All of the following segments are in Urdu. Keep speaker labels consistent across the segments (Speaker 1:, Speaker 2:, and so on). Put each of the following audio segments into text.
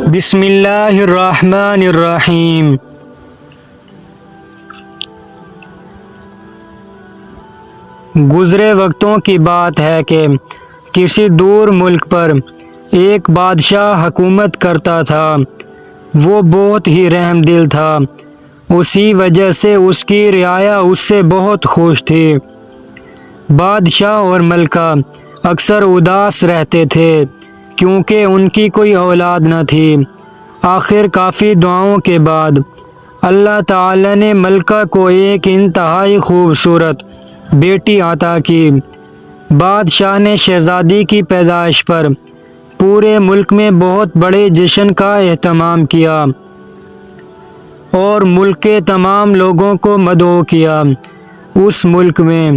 Speaker 1: بسم اللہ الرحمن الرحیم۔ گزرے وقتوں کی بات ہے کہ کسی دور ملک پر ایک بادشاہ حکومت کرتا تھا۔ وہ بہت ہی رحم دل تھا، اسی وجہ سے اس کی رعایا اس سے بہت خوش تھی۔ بادشاہ اور ملکہ اکثر اداس رہتے تھے کیونکہ ان کی کوئی اولاد نہ تھی۔ آخر کافی دعاؤں کے بعد اللہ تعالی نے ملکہ کو ایک انتہائی خوبصورت بیٹی عطا کی۔ بادشاہ نے شہزادی کی پیدائش پر پورے ملک میں بہت بڑے جشن کا اہتمام کیا اور ملک کے تمام لوگوں کو مدعو کیا۔ اس ملک میں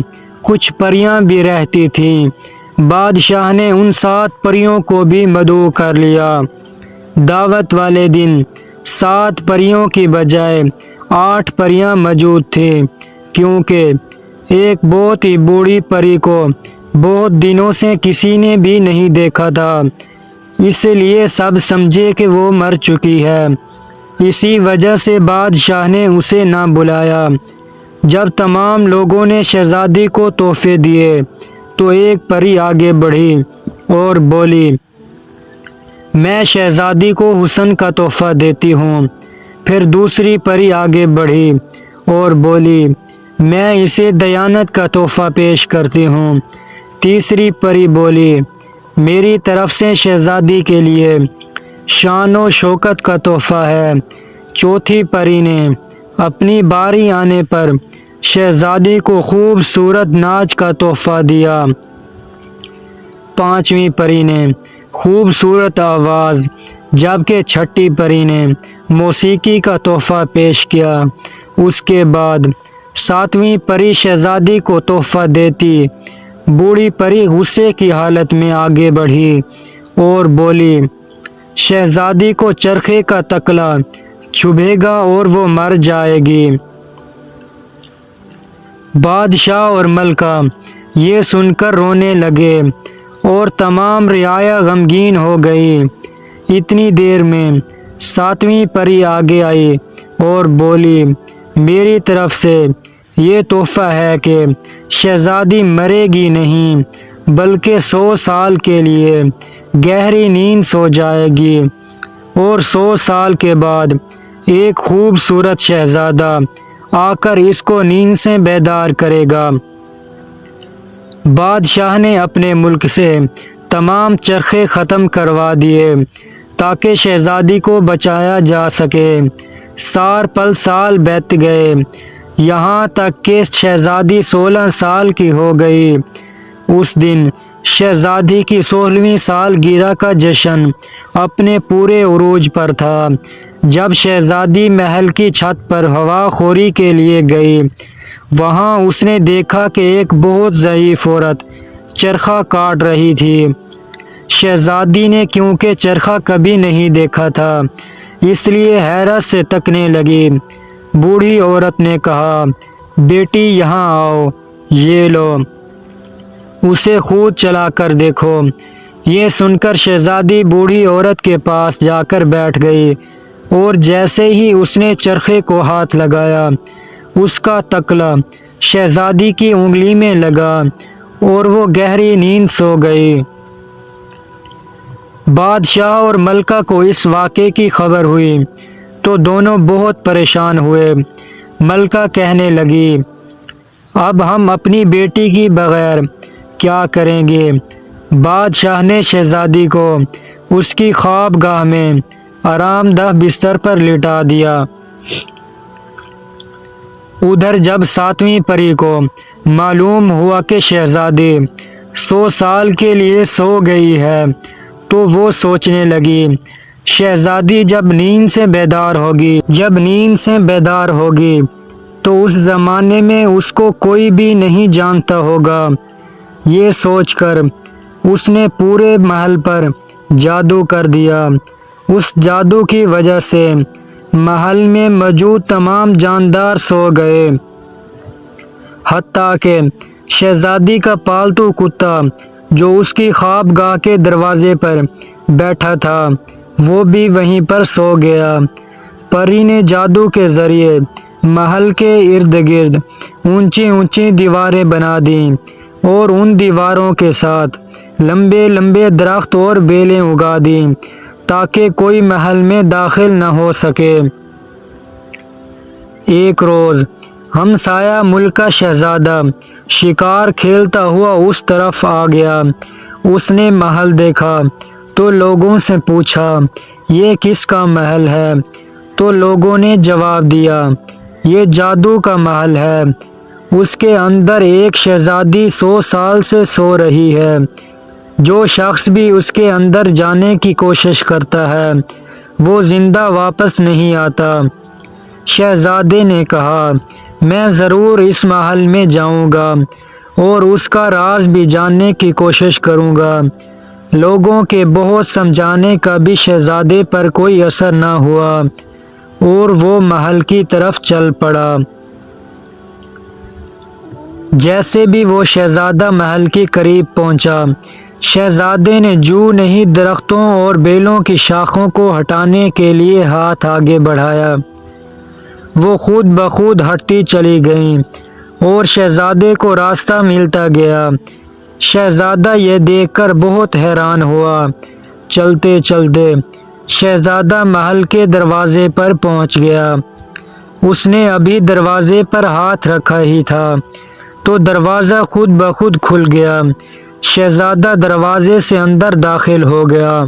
Speaker 1: کچھ پریاں بھی رہتی تھیں۔ بادشاہ نے ان 7 پریوں کو بھی مدعو کر لیا۔ دعوت والے دن 7 پریوں کی بجائے 8 پریاں موجود تھیں، کیونکہ ایک بہت ہی بوڑھی پری کو بہت دنوں سے کسی نے بھی نہیں دیکھا تھا، اس لیے سب سمجھے کہ وہ مر چکی ہے۔ اسی وجہ سے بادشاہ نے اسے نہ بلایا۔ جب تمام لوگوں نے شہزادی کو تحفے دیے تو ایک پری آگے بڑھی اور بولی، میں شہزادی کو حسن کا تحفہ دیتی ہوں۔ پھر دوسری پری آگے بڑھی اور بولی، میں اسے دیانت کا تحفہ پیش کرتی ہوں۔ تیسری پری بولی، میری طرف سے شہزادی کے لیے شان و شوکت کا تحفہ ہے۔ چوتھی پری نے اپنی باری آنے پر شہزادی کو خوبصورت ناچ کا تحفہ دیا۔ پانچویں پری نے خوبصورت آواز، جبکہ چھٹی پری نے موسیقی کا تحفہ پیش کیا۔ اس کے بعد 7ویں پری شہزادی کو تحفہ دیتی بوڑھی پری غصے کی حالت میں آگے بڑھی اور بولی، شہزادی کو چرخے کا تکلا چبھے گا اور وہ مر جائے گی۔ بادشاہ اور ملکہ یہ سن کر رونے لگے اور تمام رعایا غمگین ہو گئی۔ اتنی دیر میں 7ویں پری آگے آئی اور بولی، میری طرف سے یہ تحفہ ہے کہ شہزادی مرے گی نہیں بلکہ 100 سال کے لیے گہری نیند سو جائے گی اور 100 سال کے بعد ایک خوبصورت شہزادہ آ کر اس کو نیند سے بیدار کرے گا۔ بادشاہ نے اپنے ملک سے تمام چرخے ختم کروا دیے تاکہ شہزادی کو بچایا جا سکے۔ سال پل سال بیت گئے، یہاں تک کہ شہزادی 16 سال کی ہو گئی۔ اس دن شہزادی کی 16ویں سالگرہ کا جشن اپنے پورے عروج پر تھا۔ جب شہزادی محل کی چھت پر ہوا خوری کے لیے گئی، وہاں اس نے دیکھا کہ ایک بہت ضعیف عورت چرخہ کاٹ رہی تھی۔ شہزادی نے کیونکہ چرخہ کبھی نہیں دیکھا تھا، اس لیے حیرت سے تکنے لگی۔ بوڑھی عورت نے کہا، بیٹی یہاں آؤ، یہ لو، اسے خود چلا کر دیکھو۔ یہ سن کر شہزادی بوڑھی عورت کے پاس جا کر بیٹھ گئی اور جیسے ہی اس نے چرخے کو ہاتھ لگایا، اس کا تکلا شہزادی کی انگلی میں لگا اور وہ گہری نیند سو گئی۔ بادشاہ اور ملکہ کو اس واقعے کی خبر ہوئی تو دونوں بہت پریشان ہوئے۔ ملکہ کہنے لگی، اب ہم اپنی بیٹی کی بغیر کیا کریں گے؟ بادشاہ نے شہزادی کو اس کی خواب گاہ میں آرام دہ بستر پر لٹا دیا۔ ادھر جب 7ویں پری کو معلوم ہوا کہ شہزادی 100 سال کے لیے سو گئی ہے تو وہ سوچنے لگی، شہزادی جب نیند سے بیدار ہوگی تو اس زمانے میں اس کو کوئی بھی نہیں جانتا ہوگا۔ یہ سوچ کر اس نے پورے محل پر جادو کر دیا۔ اس جادو کی وجہ سے محل میں موجود تمام جاندار سو گئے، حتیٰ کہ شہزادی کا پالتو کتا جو اس کی خواب گاہ کے دروازے پر بیٹھا تھا وہ بھی وہیں پر سو گیا۔ پری نے جادو کے ذریعے محل کے ارد گرد اونچی اونچی دیواریں بنا دیں اور ان دیواروں کے ساتھ لمبے لمبے درخت اور بیلیں اگا دیں تاکہ کوئی محل میں داخل نہ ہو سکے۔ ایک روز ہمسایہ ملک کا شہزادہ شکار کھیلتا ہوا اس طرف آ گیا۔ اس نے محل دیکھا تو لوگوں سے پوچھا، یہ کس کا محل ہے؟ تو لوگوں نے جواب دیا، یہ جادو کا محل ہے، اس کے اندر ایک شہزادی 100 سال سے سو رہی ہے۔ جو شخص بھی اس کے اندر جانے کی کوشش کرتا ہے وہ زندہ واپس نہیں آتا۔ شہزادے نے کہا، میں ضرور اس محل میں جاؤں گا اور اس کا راز بھی جاننے کی کوشش کروں گا۔ لوگوں کے بہت سمجھانے کا بھی شہزادے پر کوئی اثر نہ ہوا اور وہ محل کی طرف چل پڑا۔ جیسے بھی وہ شہزادہ محل کے قریب پہنچا، شہزادے نے جو نہیں درختوں اور بیلوں کی شاخوں کو ہٹانے کے لیے ہاتھ آگے بڑھایا، وہ خود بخود ہٹتی چلی گئیں اور شہزادے کو راستہ ملتا گیا۔ شہزادہ یہ دیکھ کر بہت حیران ہوا۔ چلتے چلتے شہزادہ محل کے دروازے پر پہنچ گیا۔ اس نے ابھی دروازے پر ہاتھ رکھا ہی تھا تو دروازہ خود بخود کھل گیا۔ شہزادہ دروازے سے اندر داخل ہو گیا۔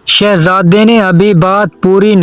Speaker 1: شہزادے نے ابھی بات پوری